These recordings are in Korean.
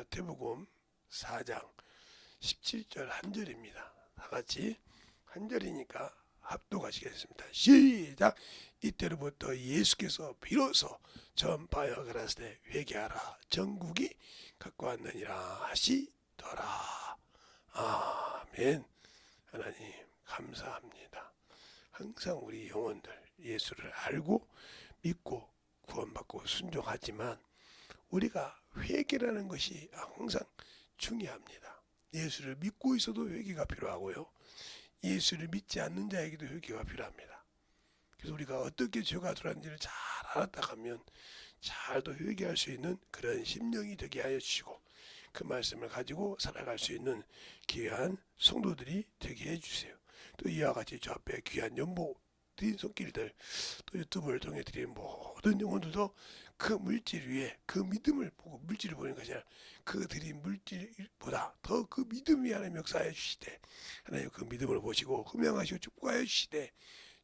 마태복음 4장 17절 한 절입니다. 다 같이 한 절이니까 합독하시겠습니다. 시작. 이때로부터 예수께서 비로소 전파하여 가라사대 회개하라 전국이 가까웠느니라 하시더라. 아멘. 하나님 감사합니다. 항상 우리 영혼들 예수를 알고 믿고 구원받고 순종하지만 우리가 회개라는 것이 항상 중요합니다. 예수를 믿고 있어도 회개가 필요하고요. 예수를 믿지 않는 자에게도 회개가 필요합니다. 그래서 우리가 어떻게 죄가 들어왔는지를 잘 알았다 하면 잘도 회개할 수 있는 그런 심령이 되게 하여 주시고 그 말씀을 가지고 살아갈 수 있는 귀한 성도들이 되게 해주세요. 또 이와 같이 저 앞에 귀한 연보 드린 손길들 또 유튜브를 통해 드린 모든 영혼들도 그 물질 위에 그 믿음을 보고 물질을 보는 것이 아니라 그 드린 물질보다 더 그 믿음 위에 하나님 역사하여 주시되 하나님 그 믿음을 보시고 흠양하시고 축복하여 주시되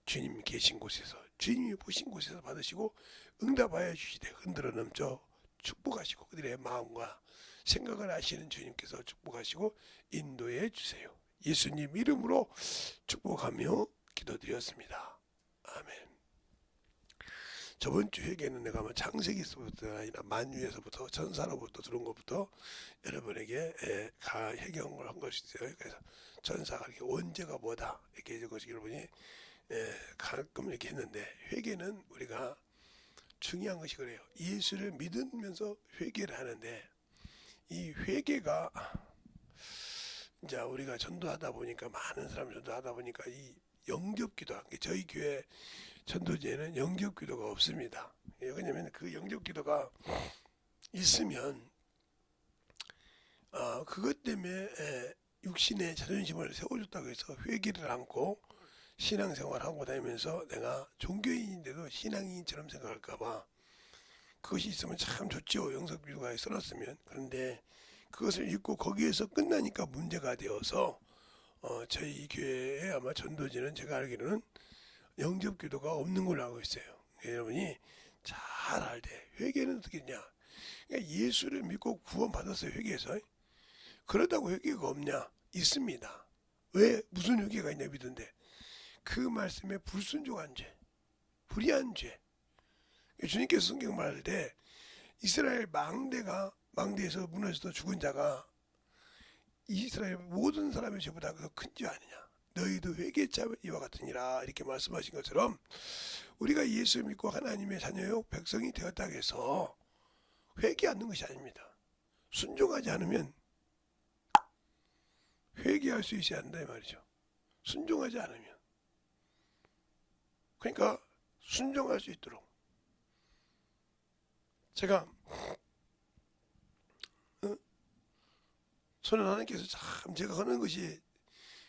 주님 계신 곳에서 주님이 보신 곳에서 받으시고 응답하여 주시되 흔들어 넘쳐 축복하시고 그들의 마음과 생각을 아시는 주님께서 축복하시고 인도해 주세요. 예수님 이름으로 축복하며 기도드렸습니다. 아멘. 저번 주 회개는 내가 창세기에서부터 아니라 만유에서부터 전사로부터 들은 것부터 여러분에게 해경을 한 것이 있어요. 그래서 전사가 이렇게 원죄가 뭐다 이렇게 해준 것이 여러분이 가끔 이렇게 했는데 회개는 우리가 중요한 것이 그래요. 예수를 믿으면서 회개를 하는데 이 회개가 이제 우리가 전도하다 보니까 많은 사람 전도하다 보니까 이 영접기도 저희 교회 전도제에는 영접기도가 없습니다. 왜냐하면 그 영접기도가 있으면 그것 때문에 육신의 자존심을 세워줬다고 해서 회개를 않고 신앙생활하고 다니면서 내가 종교인인데도 신앙인처럼 생각할까봐 그것이 있으면 참 좋죠. 영접기도가 써놨으면. 그런데 그것을 읽고 거기에서 끝나니까 문제가 되어서 저희 교회에 아마 전도지는 제가 알기로는 영접기도가 없는 걸로 알고 있어요. 여러분이 잘 알 때 회개는 어떻게 했냐? 그러니까 예수를 믿고 구원받았어요. 회개에서. 그러다고 회개가 없냐? 있습니다. 왜? 무슨 회개가 있냐 믿은데 그 말씀에 불순종한 죄, 불의한 죄. 주님께서 성경 말할 때 이스라엘 망대에서 무너져서 죽은 자가 이스라엘 모든 사람의 죄보다 더 큰 죄 아니냐. 너희도 회개자 이와 같으니라 이렇게 말씀하신 것처럼 우리가 예수 믿고 하나님의 자녀요 백성이 되었다고 해서 회개하는 것이 아닙니다. 순종하지 않으면 회개할 수 있어야 한다 이 말이죠. 순종하지 않으면. 그러니까 순종할 수 있도록 제가 저는 하나님께서 참 제가 하는 것이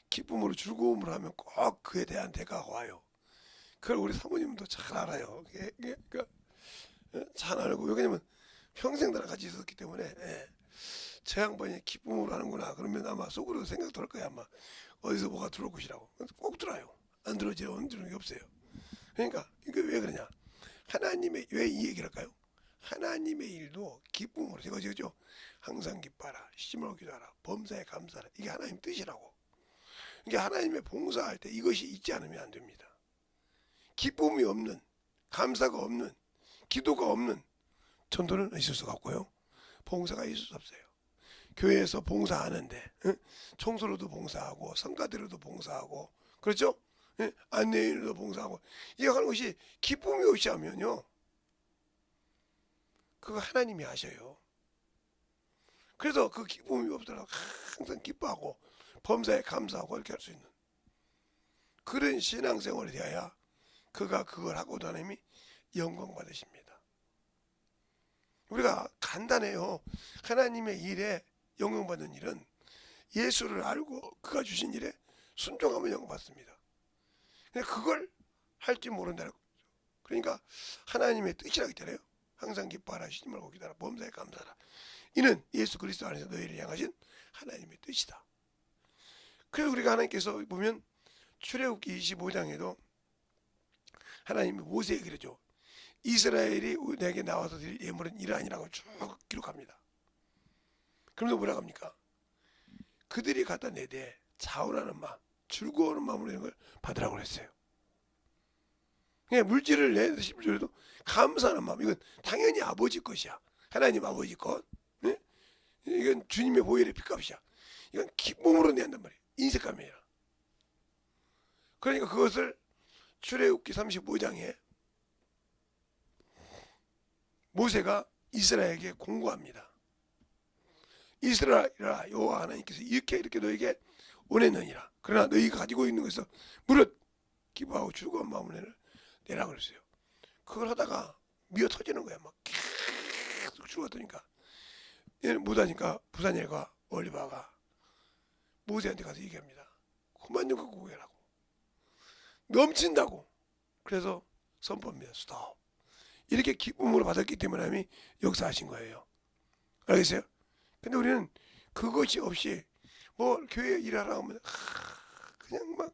기쁨으로 즐거움을 하면 꼭 그에 대한 대가가 와요. 그걸 우리 사모님도 잘 알아요. 그러니까 잘 알고 왜냐면 평생 나랑 같이 있었기 때문에 제 양반이 기쁨으로 하는구나 그러면 아마 속으로 생각 들을 거야. 아마 어디서 뭐가 들어올 것이라고. 꼭 들어요. 안 들어오죠. 안 들어오는 게 없어요. 그러니까 이게 왜 그러냐. 하나님의 왜 이 얘기를 할까요? 하나님의 일도 기쁨으로 제가 지었죠. 항상 기뻐하라. 쉬지 말고 기도하라. 범사에 감사하라. 이게 하나님 뜻이라고. 이게 하나님의 봉사할 때 이것이 있지 않으면 안 됩니다. 기쁨이 없는, 감사가 없는, 기도가 없는 전도는 있을 수가 없고요. 봉사가 있을 수 없어요. 교회에서 봉사하는데 청소로도 봉사하고 성가대로도 봉사하고 그렇죠? 안내인으로도 봉사하고 이거 하는 것이 기쁨이 없이 하면요. 그거 하나님이 하셔요. 그래서 그 기쁨이 없더라도 항상 기뻐하고 범사에 감사하고 이렇게 할 수 있는 그런 신앙생활이 되어야 그가 그걸 하고도 하나님이 영광 받으십니다. 우리가 간단해요. 하나님의 일에 영광 받는 일은 예수를 알고 그가 주신 일에 순종하면 영광 받습니다. 근데 그걸 할지 모른다는 거죠. 그러니까 하나님의 뜻이라고 했잖아요. 항상 기뻐하라 쉬지 말고 기도하라 범사에 감사하라. 이는 예수 그리스도 안에서 너희를 향하신 하나님의 뜻이다. 그래서 우리가 하나님께서 보면 출애굽기 25장에도 하나님이 모세에게 그러죠. 이스라엘이 내게 나와서 드릴 예물은 이러하니라고 쭉 기록합니다. 그러면서 뭐라고 합니까? 그들이 갖다 내되 자원하는 마음, 즐거워하는 마음으로 이런 걸 받으라고 그랬어요. 그냥 물질을 내도 싶더라도 감사하는 마음, 이건 당연히 아버지 것이야. 하나님 아버지 것. 네? 이건 주님의 보혈의 피값이야. 이건 기쁨으로 내한단 말이에요. 인색감이에요. 그러니까 그것을 출애굽기 35장에 모세가 이스라엘에게 공고합니다. 이스라엘아, 여호와 하나님께서 이렇게 너에게 원했느니라. 그러나 너희가 가지고 있는 것에서 무릇 기뻐하고 즐거운 마음을 내라 그랬어요. 그걸 하다가 미어 터지는 거야. 막 계속 죽었더니까 못하니까 부사엘과 올리바가 모세한테 가서 얘기합니다. 그만 좀 갖고 오게라고. 넘친다고. 그래서 선포합니다. 스톱. 이렇게 기쁨으로 받았기 때문에 하나님이 역사하신 거예요. 알겠어요? 근데 우리는 그것이 없이 뭐 교회 일하라 하면 그냥 막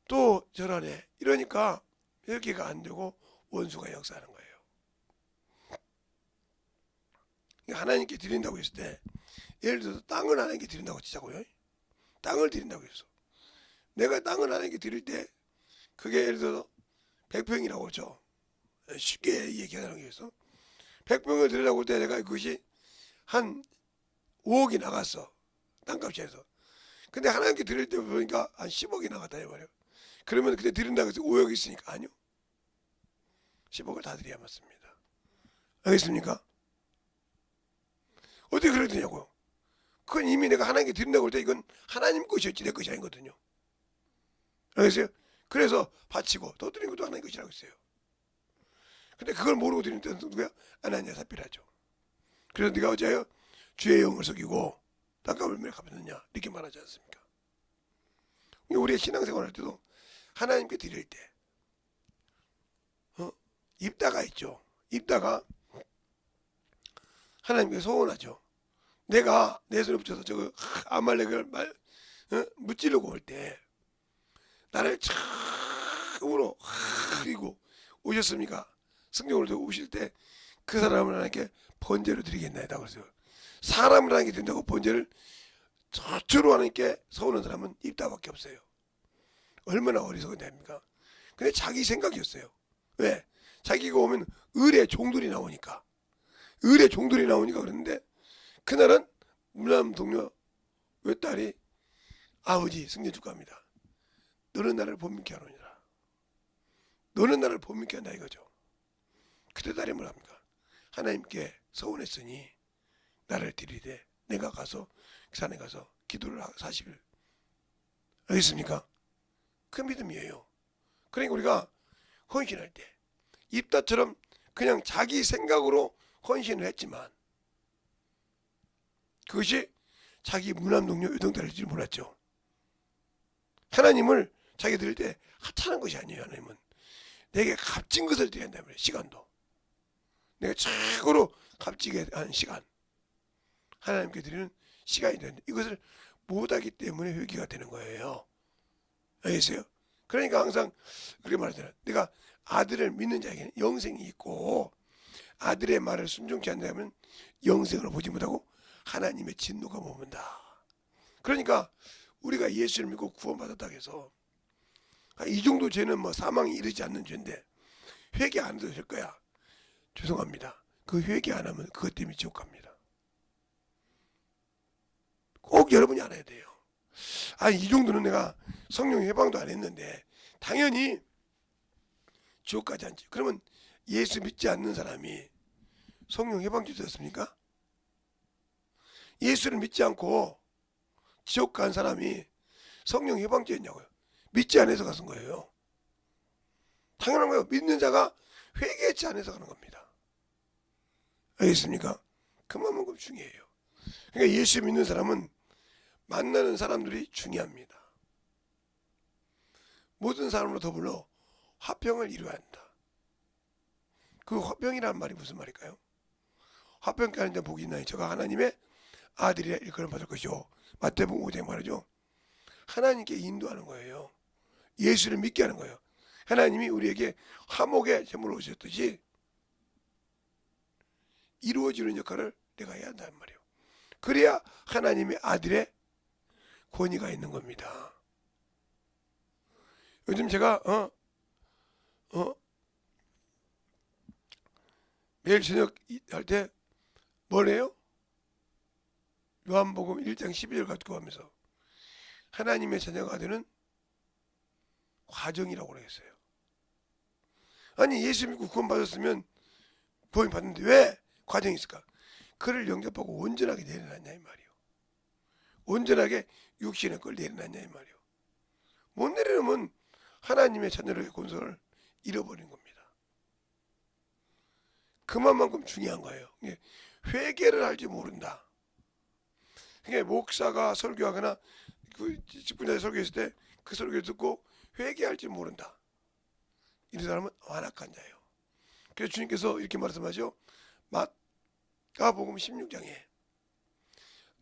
또 저러네 이러니까 여기가 안 되고 원수가 역사하는 거예요. 하나님께 드린다고 했을 때 예를 들어서 땅을 하나님께 드린다고 치자고요. 땅을 드린다고 했어. 내가 땅을 하나님께 드릴 때 그게 예를 들어서 100평이라고 하죠. 쉽게 얘기하는 게 있어. 100평을 드리라고 할 때 내가 그것이 한 5억이 나갔어. 땅값이 해서. 근데 하나님께 드릴 때 보니까 한 10억이 나갔다 해버려. 그러면 그때 드린다고 해서 5억이 있으니까 아니요. 10억을 다 드려야 맞습니다. 알겠습니까? 어떻게 그렇게 되냐고요. 그건 이미 내가 하나님께 드린다고 할 때 이건 하나님 것이었지 내 것이 아니거든요. 알겠어요? 그래서 바치고 더 드린 것도 하나님 것이라고 했어요. 근데 그걸 모르고 드리는 때는 누구야? 아나니아 삽비라죠. 그래서 네가 어째요? 주의 영을 속이고 땅값을 왜 갚았느냐 이렇게 말하지 않습니까? 우리의 신앙생활 할 때도 하나님께 드릴 때 입다가 있죠. 입다가 하나님께 소원하죠. 내가 내 손에 붙여서 저거 아말렉을 무찌르고 올 때 나를 참으로 이고 오셨습니까? 성경을 오실 때 그 사람을 하나님께 번제로 드리겠나이다 그랬어요. 사람을 하나님께 드린다고 번제를 저주로 하나님께 서우는 사람은 입다밖에 없어요. 얼마나 어리석은 자입니까? 근데 자기 생각이었어요. 왜? 자기가 오면 을의 종들이 나오니까. 을의 종들이 나오니까 그랬는데 그날은 물람 동료 외딸이 아버지 승려 축하합니다. 너는 나를 본민케 하노니라. 너는 나를 본민케 한다 이거죠. 그때 딸이 뭐랍니까? 하나님께 서운했으니 나를 드리되 내가 가서 산에 가서 기도를 40일. 알겠습니까? 그 믿음이에요. 그러니까 우리가 헌신할 때 입다처럼 그냥 자기 생각으로 헌신을 했지만 그것이 자기 무남동료 유동달일지 몰랐죠. 하나님을 자기 드릴 때 하찮은 것이 아니에요. 하나님은 내게 값진 것을 드려야 한다면 시간도 내가 최고로 값지게 한 시간 하나님께 드리는 시간이 되는데 이것을 못하기 때문에 회개가 되는 거예요. 알겠어요? 그러니까 항상 그렇게 말하잖아요. 내가 아들을 믿는 자에게는 영생이 있고 아들의 말을 순종치 않는다면 영생을 보지 못하고 하나님의 진노가 머문다. 그러니까 우리가 예수를 믿고 구원받았다고 해서 이 정도 죄는 뭐 사망에 이르지 않는 죄인데 회개 안 해도 될 거야. 죄송합니다. 그 회개 안 하면 그것 때문에 지옥 갑니다. 꼭 여러분이 알아야 돼요. 아니 이 정도는 내가 성령 해방도 안 했는데 당연히 지옥 가지 않지. 그러면 예수 믿지 않는 사람이 성령 해방죄 되었습니까? 예수를 믿지 않고 지옥 간 사람이 성령 해방죄였냐고요. 믿지 않아서 가는 거예요. 당연한 거예요. 믿는 자가 회개치 않아서 가는 겁니다. 알겠습니까? 그만큼 중요해요. 그러니까 예수 믿는 사람은 만나는 사람들이 중요합니다. 모든 사람으로 더불어 화평을 이루어야 한다. 그 화평이라는 말이 무슨 말일까요? 화평케 하는 자 복이 있나니 저가 하나님의 아들이라 일컬음 받을 것이요. 마태복음 5장에 말이죠. 하나님께 인도하는 거예요. 예수를 믿게 하는 거예요. 하나님이 우리에게 화목의 제물로 오셨듯이 이루어지는 역할을 내가 해야 한단 말이에요. 그래야 하나님의 아들의 권위가 있는 겁니다. 요즘 제가 매일 저녁 할 때 뭐래요? 요한복음 1장 12절 가지고 하면서 하나님의 자녀가 되는 과정이라고 그랬어요. 아니 예수 믿고 구원받았으면 구원 받는데 왜 과정이 있을까? 그를 영접하고 온전하게 내려놨냐 이 말이요. 온전하게 육신의 걸 내려놨냐 이 말이요. 못 내려놓으면 하나님의 자녀로의 권속을 잃어버린 겁니다. 그만큼 중요한 거예요. 회개를 할지 모른다. 그러니까 목사가 설교하거나 그 직분자가 설교했을 때 그 설교를 듣고 회개할지 모른다. 이런 사람은 완악한 자예요. 그래서 주님께서 이렇게 말씀하죠. 마가복음 16장에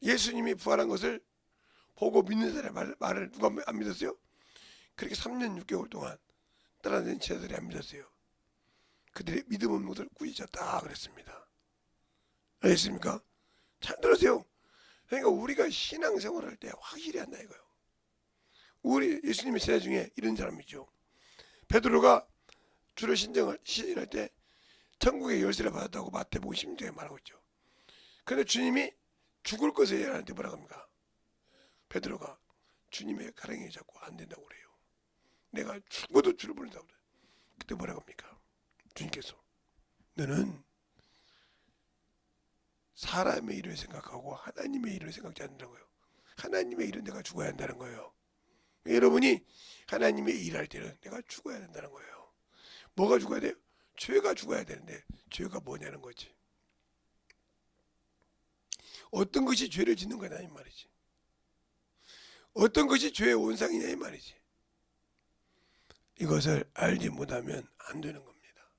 예수님이 부활한 것을 보고 믿는 사람의 말을 누가 안 믿었어요? 그렇게 3년 6개월 동안 따라다니는 제자들이 안 믿었어요. 그들의 믿음 없는 것을 꾸짖었다 그랬습니다. 알겠습니까? 잘 들으세요. 그러니까 우리가 신앙생활을 할 때 확실히 한다 이거예요. 우리 예수님의 제자 중에 이런 사람이 있죠. 베드로가 주를 시인할 때 천국의 열쇠를 받았다고 마태복음 16장에 말하고 있죠. 그런데 주님이 죽을 것을 예언하는데 뭐라고 합니까? 베드로가 주님의 가랑이 잡고 안 된다고 그래요. 내가 죽어도 주를 부른다고 그래요. 그때 뭐라고 합니까? 주님께서 너는 사람의 일을 생각하고 하나님의 일을 생각지 않는다고요. 하나님의 일은 내가 죽어야 한다는 거예요. 여러분이 하나님의 일할 때는 내가 죽어야 된다는 거예요. 뭐가 죽어야 돼요? 죄가 죽어야 되는데 죄가 뭐냐는 거지. 어떤 것이 죄를 짓는 거냐 이 말이지. 어떤 것이 죄의 온상이냐 이 말이지. 이것을 알지 못하면 안 되는 겁니다.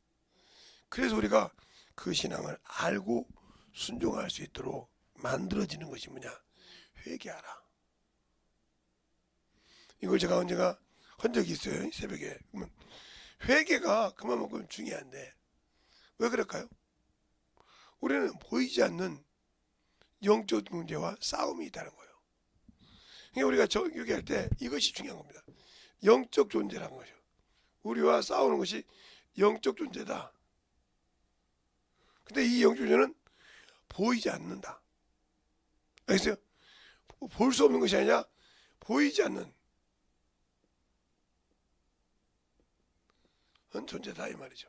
그래서 우리가 그 신앙을 알고 순종할 수 있도록 만들어지는 것이 뭐냐? 회개하라. 이걸 제가 언젠가 한 적이 있어요. 새벽에. 그러면 회개가 그만큼 중요한데 왜 그럴까요? 우리는 보이지 않는 영적 문제와 싸움이 있다는 거예요. 그러니까 우리가 여기할 때 이것이 중요한 겁니다. 영적 존재라는 거죠. 우리와 싸우는 것이 영적 존재다. 근데 이 영적 존재는 보이지 않는다. 알겠어요? 볼 수 없는 것이 아니라 보이지 않는 존재다 이 말이죠.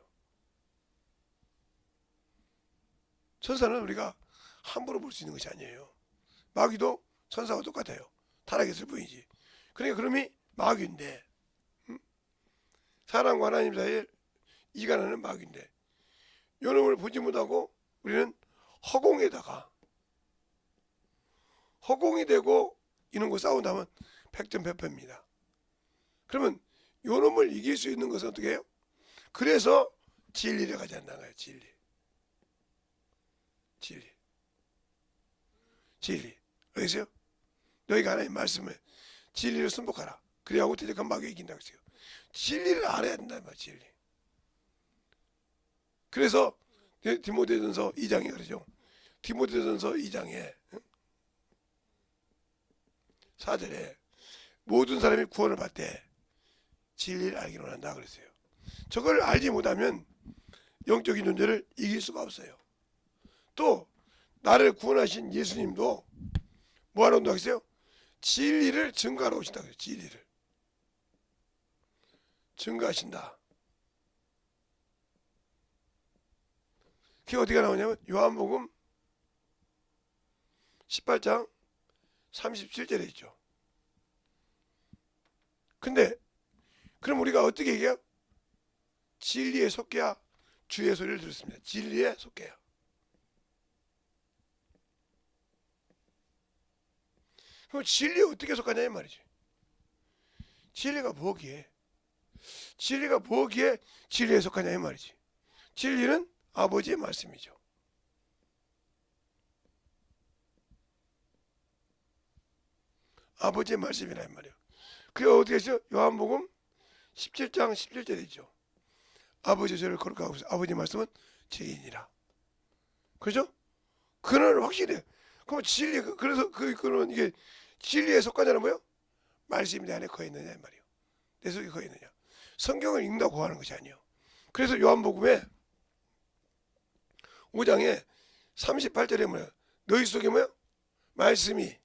천사는 우리가 함부로 볼 수 있는 것이 아니에요. 마귀도 천사와 똑같아요. 타락했을 뿐이지. 그러니까 그럼이 마귀인데 사람과 하나님 사이에 이간하는 마귀인데 요놈을 보지 못하고 우리는 허공이 되고 이런 거 싸운다면 백전백패입니다. 그러면 요놈을 이길 수 있는 것은 어떻게 해요? 그래서 진리를 가져간다는 거예요. 진리. 알겠어요? 너희가 하나님 말씀을 진리를 순복하라. 그래야 대적한 마귀를 이긴다고 했어요. 진리를 알아야 된다는 말이에요. 진리. 그래서 디모데전서 2장에 그러죠. 디모데전서 2장에 4절에 모든 사람이 구원을 받되 진리를 알기로 한다 그랬어요. 저걸 알지 못하면 영적인 존재를 이길 수가 없어요. 또 나를 구원하신 예수님도 뭐하러 온다고 했어요? 진리를 증거하러 오신다고 했어요. 진리를 증거하신다. 그게 어디가 나오냐면 요한복음 18장 37절에 있죠. 근데 그럼 우리가 어떻게 얘기해요? 진리에 속해야 주의 소리를 들었습니다. 진리에 속해야. 그럼 진리에 어떻게 속하냐 이 말이지. 진리가 뭐기에 진리에 속하냐 이 말이지. 진리는 아버지의 말씀이죠. 아버지의 말씀이라 이 말이에요. 그게 어떻게 했어요? 요한복음 17장 17절에 있죠. 아버지 저를 거룩하고 아버지 말씀은 제인이라. 그렇죠? 그는 확실해. 그럼 진리, 그래서 그는 이게 진리에 속하자는 뭐예요? 말씀이 내 안에 거해 있느냐 이 말이에요. 내 속에 거해 있느냐. 성경을 읽는다고 하는 것이 아니에요. 그래서 요한복음에 5장에 38절에 뭐예요? 너희 속에 뭐예요? 말씀이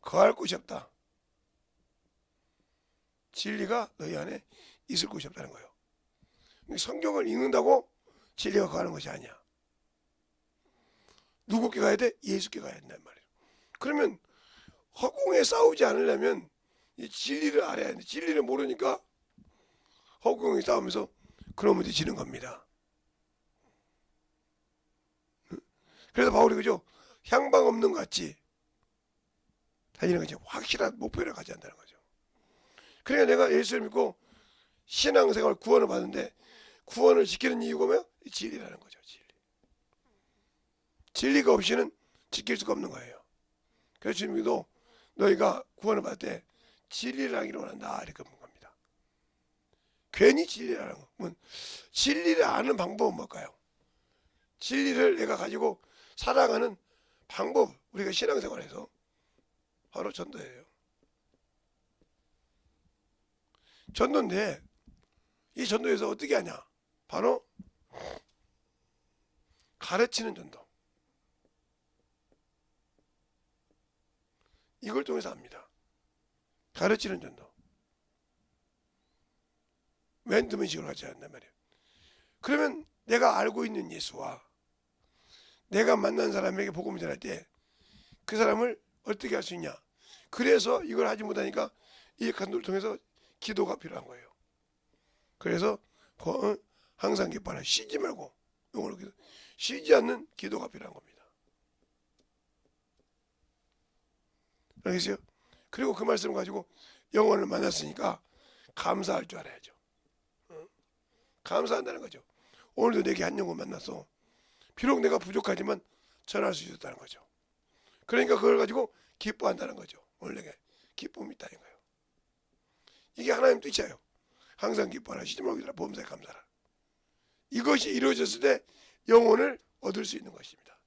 거할 곳이 없다. 진리가 너희 안에 있을 곳이 없다는 거예요. 성경을 읽는다고 진리가 거하는 것이 아니야. 누구께 가야 돼? 예수께 가야 된단 말이에요. 그러면 허공에 싸우지 않으려면 이 진리를 알아야 돼. 진리를 모르니까 허공에 싸우면서 그러면 지는 겁니다. 그래서 바울이 그죠? 향방 없는 것 같이 다니는 거죠. 확실한 목표를 가져야 한다는 거죠. 그러니까 내가 예수를 믿고 신앙생활 구원을 받는데 구원을 지키는 이유가 뭐야? 진리라는 거죠. 진리. 진리가 없이는 지킬 수가 없는 거예요. 그래서 주님도 너희가 구원을 받을 때 진리를 하기를 원한다 이렇게 본 겁니다. 괜히 진리라는 건 진리를 아는 방법은 뭘까요? 진리를 내가 가지고 살아가는 방법, 우리가 신앙생활에서 바로 전도예요. 전도인데 이 전도에서 어떻게 하냐? 바로 가르치는 전도. 이걸 통해서 합니다. 가르치는 전도. 멘토멘식으로 하지 않단 말이에요. 그러면 내가 알고 있는 예수와 내가 만난 사람에게 복음을 전할 때 그 사람을 어떻게 할 수 있냐? 그래서 이걸 하지 못하니까 이 간도를 통해서 기도가 필요한 거예요. 그래서 항상 기뻐하라. 쉬지 말고 영어로 쉬지 않는 기도가 필요한 겁니다. 알겠어요? 그리고 그 말씀을 가지고 영혼을 만났으니까 감사할 줄 알아야죠. 감사한다는 거죠. 오늘도 내게 한 영혼 만나서 비록 내가 부족하지만 전할 수 있었다는 거죠. 그러니까 그걸 가지고 기뻐한다는 거죠. 오늘 내게 기쁨이 있다는 거예요. 이게 하나님 뜻이에요. 항상 기뻐하라. 쉬지 말고 있으라. 범사에 감사하라. 이것이 이루어졌을 때 영혼을 얻을 수 있는 것입니다.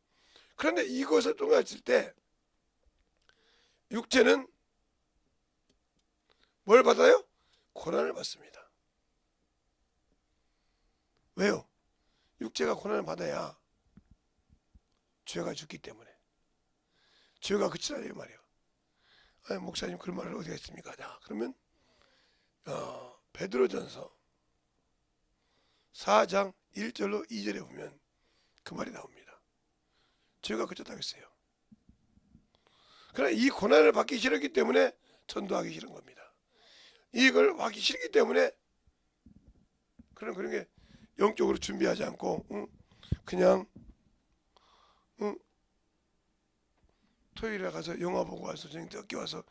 그런데 이것을 통했을 때 육체는 뭘 받아요? 고난을 받습니다. 왜요? 육체가 고난을 받아야 죄가 죽기 때문에. 죄가 그치라 이 말이에요. 아니, 목사님 그런 말을 어디가 있습니까? 자, 그러면 베드로전서 4장 1절로 2절에 보면 그 말이 나옵니다. 죄가 그쳤다고 했어요. 그러나 이 고난을 받기 싫었기 때문에 전도하기 싫은 겁니다. 이걸 하기 싫기 때문에 그런 게 영적으로 준비하지 않고 그냥 토요일에 가서 영화 보고 와서 저녁 늦게 와서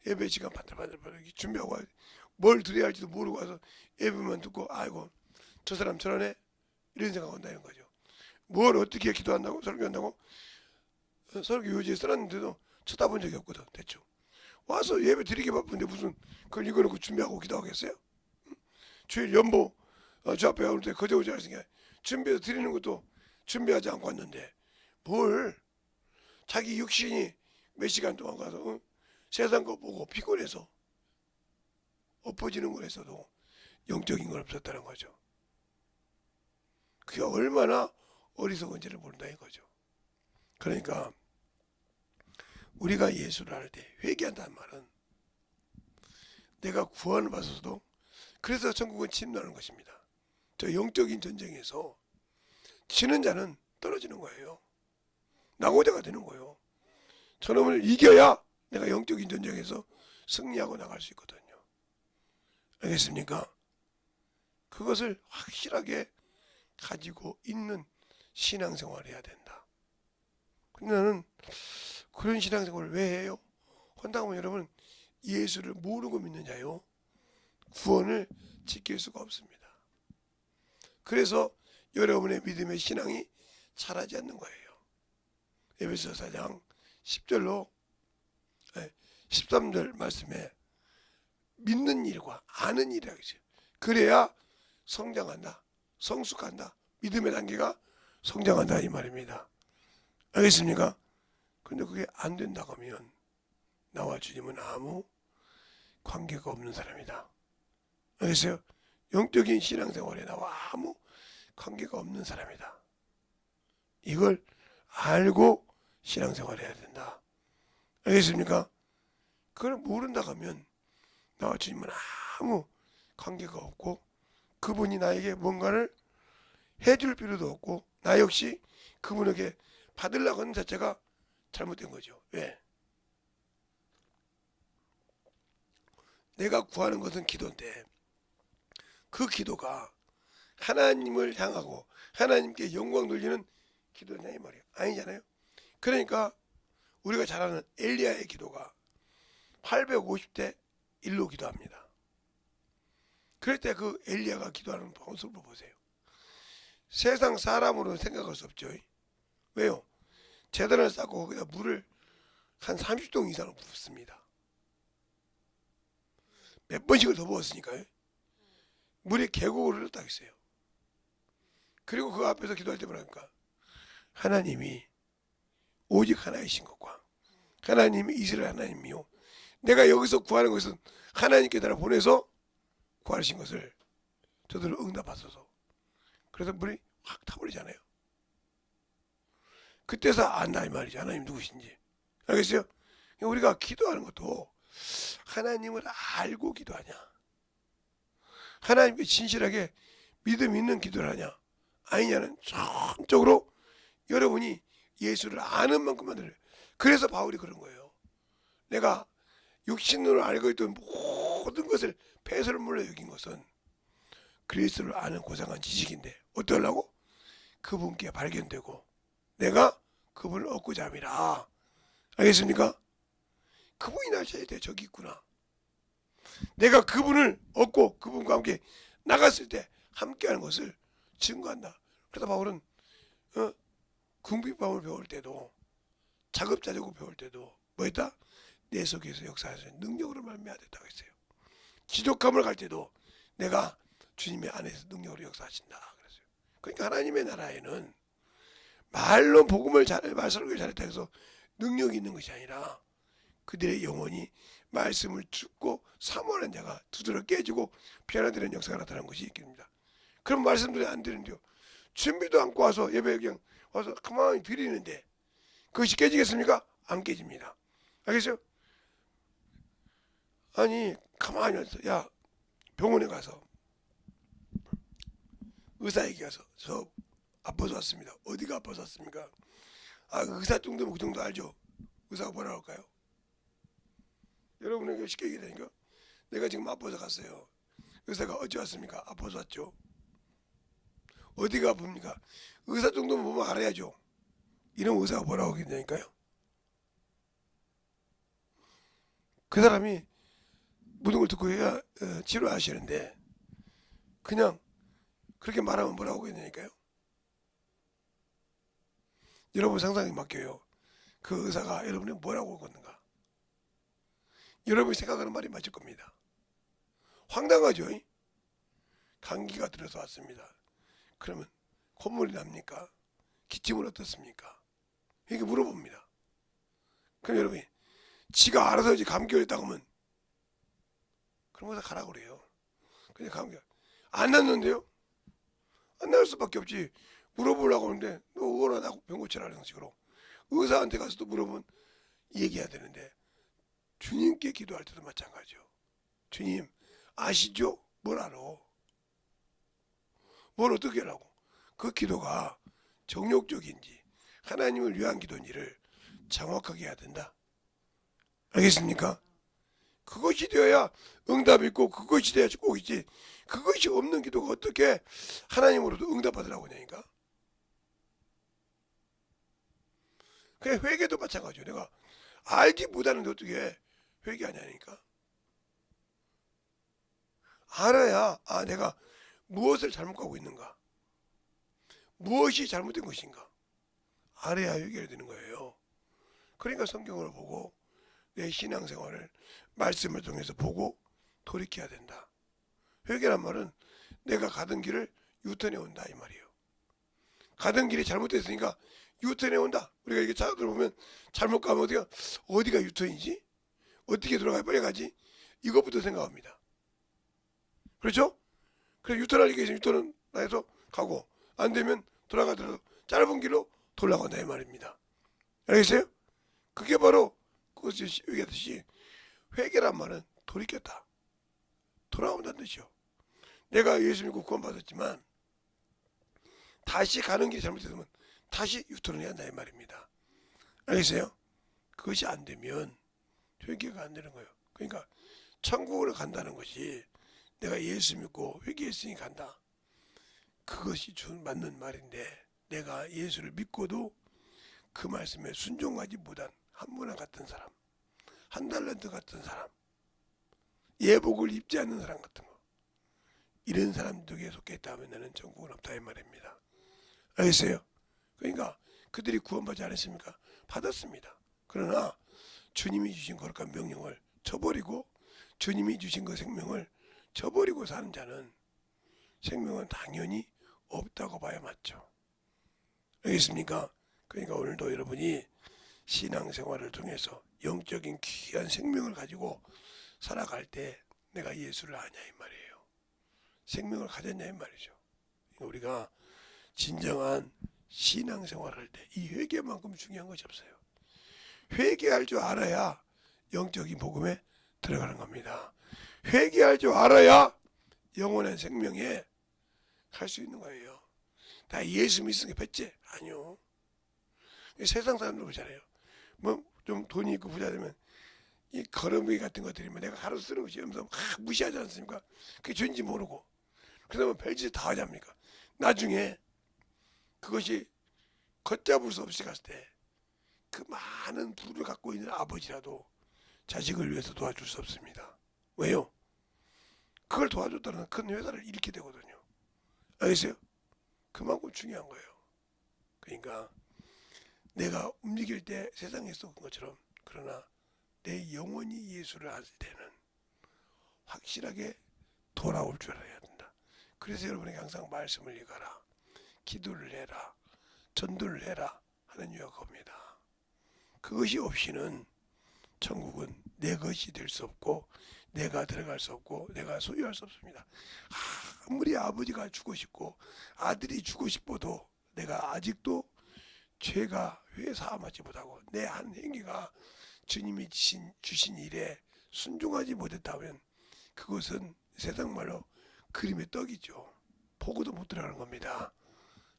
예배 시간 반들반들 준비하고 뭘 드려야 할지도 모르고 와서 예배만 듣고 아이고 저 사람 저러네 이런 생각 온다는 거죠. 뭘 어떻게 기도한다고 설교한다고 설교 요지에 써놨는데도 쳐다본 적이 없거든. 대충 와서 예배 드리기 바쁜데 무슨 그걸 이거놓고 준비하고 기도하겠어요? 주일 연보 저 앞에 오는데 거저 오지 않으니까 준비해서 드리는 것도 준비하지 않고 왔는데 뭘 자기 육신이 몇 시간 동안 가서 세상 거 보고 피곤해서 엎어지는 거에서도 영적인 건 없었다는 거죠. 그게 얼마나 어리석은지를 모른다는 거죠. 그러니까 우리가 예수를 할 때 회개한다는 말은 내가 구원을 받아서도 그래서 천국은 침노하는 것입니다. 저 영적인 전쟁에서 지는 자는 떨어지는 거예요. 낙오자가 되는 거예요. 저놈을 이겨야 내가 영적인 전쟁에서 승리하고 나갈 수 있거든요. 알겠습니까? 그것을 확실하게 가지고 있는 신앙생활을 해야 된다. 근데 나는 그런 신앙생활을 왜 해요? 한다고 하면 여러분 예수를 모르고 믿는 자요 구원을 지킬 수가 없습니다. 그래서 여러분의 믿음의 신앙이 자라지 않는 거예요. 에베소 4장 10절로 13절 말씀에 믿는 일과 아는 일이라고 했어요. 그래야 성장한다. 성숙한다. 믿음의 단계가 성장한다 이 말입니다. 알겠습니까? 근데 그게 안 된다고 하면 나와 주님은 아무 관계가 없는 사람이다. 알겠어요? 영적인 신앙생활에 나와 아무 관계가 없는 사람이다. 이걸 알고 신앙생활 해야 된다. 알겠습니까? 그걸 모른다고 하면 나와 주님은 아무 관계가 없고 그분이 나에게 뭔가를 해줄 필요도 없고 나 역시 그분에게 받으려고 하는 자체가 잘못된 거죠. 왜? 내가 구하는 것은 기도인데 그 기도가 하나님을 향하고 하나님께 영광 돌리는 기도냐 이 말이에요. 아니잖아요. 그러니까 우리가 잘 아는 엘리야의 기도가 850대 1로 기도합니다. 그럴 때 그 엘리야가 기도하는 모습을 보세요. 세상 사람으로는 생각할 수 없죠. 왜요? 재단을 쌓고 거기다 물을 한 30동 이상을 붓습니다. 몇 번씩을 더 부었으니까요. 물이 계곡으로 흘렀다고 했어요. 그리고 그 앞에서 기도할 때 뭐랄까? 하나님이 오직 하나이신 것과 하나님이 이스라엘 하나님이요. 내가 여기서 구하는 것은 하나님께 나를 보내서 구하신 것을 저들은 응답하소서. 그래서 물이 확 타버리잖아요. 그때서 안다 이 말이죠. 하나님 누구신지. 알겠어요? 우리가 기도하는 것도 하나님을 알고 기도하냐, 하나님께 진실하게 믿음 있는 기도를 하냐 아니냐는 전적으로 여러분이 예수를 아는 만큼만 들어요. 그래서 바울이 그런 거예요. 내가 육신으로 알고 있던 모든 것을 폐설물로 여긴 것은 그리스도를 아는 고상한 지식인데 어떠려고? 그분께 발견되고 내가 그분을 얻고자 함이라. 알겠습니까? 그분이 날 찾을 때 저기 있구나. 내가 그분을 얻고 그분과 함께 나갔을 때 함께하는 것을 증거한다. 그래서 바울은 궁핍함을 배울 때도 자급자족을 배울 때도 뭐했다? 내 속에서 역사하시는 능력으로 말미암았다고 했어요. 지독함을 갈 때도 내가 주님의 안에서 능력으로 역사하신다 그랬어요. 그러니까 하나님의 나라에는 말로 복음을 말설을 잘했다 해서 능력이 있는 것이 아니라 그들의 영혼이 말씀을 듣고 사모하는 자가 두드러 깨지고 변화되는 역사가 나타나는 것이 있습니다. 그럼 말씀들이 안 되는데요. 준비도 않고 와서 예배 그냥 와서 가만히 드리는데 그것이 깨지겠습니까? 안 깨집니다. 알겠어요? 아니 가만히 와서 야 병원에 가서 의사에게 가서 저 아파서 왔습니다. 어디가 아파서 왔습니까? 아 의사 정도면 그 정도 알죠. 의사가 뭐라고 할까요? 여러분에게 쉽게 얘기하니까 내가 지금 아파서 갔어요. 의사가 어찌 왔습니까? 아파서 왔죠. 어디가 아픕니까? 의사 정도면 보면 알아야죠. 이런 의사가 뭐라고 하겠냐니까요. 그 사람이 모든 걸 듣고 해야 치료하시는데 그냥 그렇게 말하면 뭐라고 하겠냐니까요. 여러분 상상에 맡겨요. 그 의사가 여러분이 뭐라고 걷는가. 여러분이 생각하는 말이 맞을 겁니다. 황당하죠. 감기가 들어서 왔습니다. 그러면 콧물이 납니까? 기침은 어떻습니까? 이렇게 물어봅니다. 그럼 여러분이 지가 알아서 이제 감기 걸렸다고 하면 그런 거다 가라고 그래요. 그냥 감기가 안 났는데요? 안 날 수밖에 없지. 물어보려고 하는데 너 우울하다고 병 고치라는 식으로 의사한테 가서 또 물어보면 얘기해야 되는데 주님께 기도할 때도 마찬가지죠. 주님 아시죠? 뭘 알아? 뭘 어떻게 하라고? 그 기도가 정욕적인지 하나님을 위한 기도인지를 정확하게 해야 된다. 알겠습니까? 그것이 되어야 응답이 있고 그것이 되어야 축복이지 그것이 없는 기도가 어떻게 하나님으로도 응답받으라고 하냐니까. 그냥 회개도 마찬가지예요. 내가 알지 못하는데 어떻게 회개하냐니까. 알아야 내가 무엇을 잘못 가고 있는가, 무엇이 잘못된 것인가 알아야 회개가 되는 거예요. 그러니까 성경을 보고 내 신앙생활을 말씀을 통해서 보고 돌이켜야 된다. 회개란 말은 내가 가던 길을 유턴해 온다 이 말이에요. 가던 길이 잘못됐으니까 유턴해 온다. 우리가 이게 차들 보면 잘못 가면 어디가 유턴이지? 어떻게 돌아가야 빨리 가지? 이것부터 생각합니다. 그렇죠? 그래서 유턴할 게 있으면 유턴은 해서 가고, 안 되면 돌아가더라도 짧은 길로 돌아간다 이 말입니다. 알겠어요? 그게 바로 그것이 얘기하듯이 회개란 말은 돌이켰다, 돌아온다는 뜻이요. 내가 예수 믿고 구원받았지만 다시 가는 길이 잘못됐으면 다시 유턴을 해야 한다 이 말입니다. 알겠어요? 그것이 안 되면 회개가 안 되는 거예요. 그러니까 천국으로 간다는 것이 내가 예수 믿고 회개했으니 간다, 그것이 맞는 말인데, 내가 예수를 믿고도 그 말씀에 순종하지 못한 한 문화 같은 사람, 한 달란트 같은 사람, 예복을 입지 않는 사람 같은 거, 이런 사람들에게 속해 있다면 나는 천국은 없다 이 말입니다. 알겠어요? 그러니까 그들이 구원받지 않았습니까? 받았습니다. 그러나 주님이 주신 거룩한 명령을 저버리고, 주님이 주신 그 생명을 저버리고 사는 자는 생명은 당연히 없다고 봐야 맞죠. 알겠습니까? 그러니까 오늘도 여러분이 신앙생활을 통해서 영적인 귀한 생명을 가지고 살아갈 때 내가 예수를 아냐 이 말이에요. 생명을 가졌냐 이 말이죠. 그러니까 우리가 진정한 신앙생활을 할 때 이 회개만큼 중요한 것이 없어요. 회개할 줄 알아야 영적인 복음에 들어가는 겁니다. 회개할 줄 알아야 영원한 생명에 갈 수 있는 거예요. 다 예수 믿으니까 뱃째? 아니요. 세상 사람들 그러잖아요. 뭐 좀 돈이 있고 부자 되면 이 걸음비 같은 것들이면 내가 하루 쓰는 것이 염소 무시하지 않습니까? 그게 죄인지 모르고 그러면 별짓 다 하지 않습니까? 나중에 그것이 걷잡을 수 없이 갔을 때 그 많은 부를 갖고 있는 아버지라도 자식을 위해서 도와줄 수 없습니다. 왜요? 그걸 도와줬다는 큰 회사를 잃게 되거든요. 알겠어요? 그만큼 중요한 거예요. 그러니까 내가 움직일 때 세상에 있었던 것처럼, 그러나 내 영혼이 예수를 알 때는 확실하게 돌아올 줄 알아야 된다. 그래서 여러분에게 항상 말씀을 읽어라, 기도를 해라, 전도를 해라 하는 이유가 겁니다. 그것이 없이는 천국은 내 것이 될 수 없고, 내가 들어갈 수 없고, 내가 소유할 수 없습니다. 아무리 아버지가 주고 싶고 아들이 주고 싶어도 내가 아직도 죄가 회사하지 못하고 내 한 행위가 주님이 주신 일에 순종하지 못했다면 그것은 세상 말로 그림의 떡이죠. 보고도 못 들어가는 겁니다.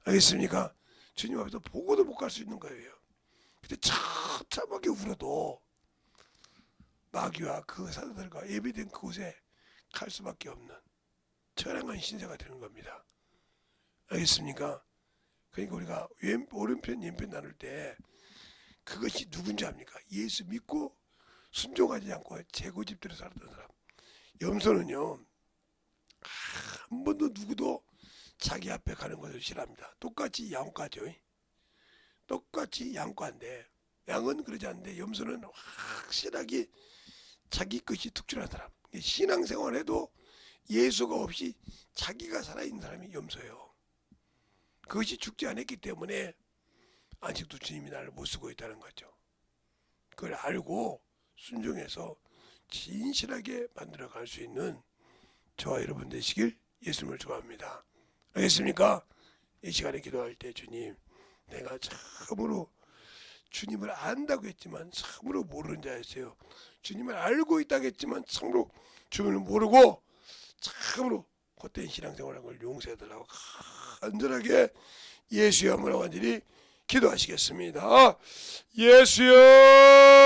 알겠습니까? 주님 앞에서 보고도 못 갈 수 있는 거예요. 근데 참참하게 울어도 마귀와 그 사자들과 예비된 그곳에 갈 수밖에 없는 처량한 신세가 되는 겁니다. 알겠습니까? 그러니까 우리가 오른편 왼편 나눌 때 그것이 누군지 압니까? 예수 믿고 순종하지 않고 제 고집대로 살았던 사람. 염소는요 한 번도 누구도 자기 앞에 가는 것을 싫어합니다. 똑같이 양과죠. 똑같이 양과인데 양은 그러지 않는데 염소는 확실하게 자기 것이 특출한 사람. 신앙생활에도 예수가 없이 자기가 살아있는 사람이 염소예요. 그것이 죽지 않았기 때문에 아직도 주님이 나를 못 쓰고 있다는 거죠. 그걸 알고 순종해서 진실하게 만들어갈 수 있는 저와 여러분 되시길 예수님을 축원합니다. 알겠습니까? 이 시간에 기도할 때 주님, 내가 참으로 주님을 안다고 했지만 참으로 모르는 자였어요. 주님을 알고 있다고 했지만 참으로 주님을 모르고 참으로 헛된 신앙생활한 걸 용서해달라고 간절하게 예수의 이름으로 간절히 기도하시겠습니다. 예수여!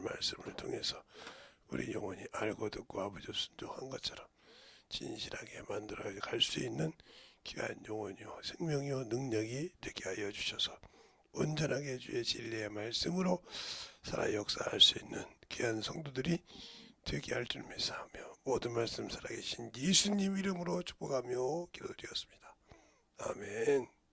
말씀을 통해서 우리 영혼이 알고 듣고 아버지와 순종한 것처럼 진실하게 만들어 갈 수 있는 귀한 영혼이요 생명이요 능력이 되게 하여 주셔서 온전하게 주의 진리의 말씀으로 살아 역사할 수 있는 귀한 성도들이 되게 할 줄 믿사하며 모든 말씀 살아계신 예수님 이름으로 축복하며 기도드렸습니다. 아멘.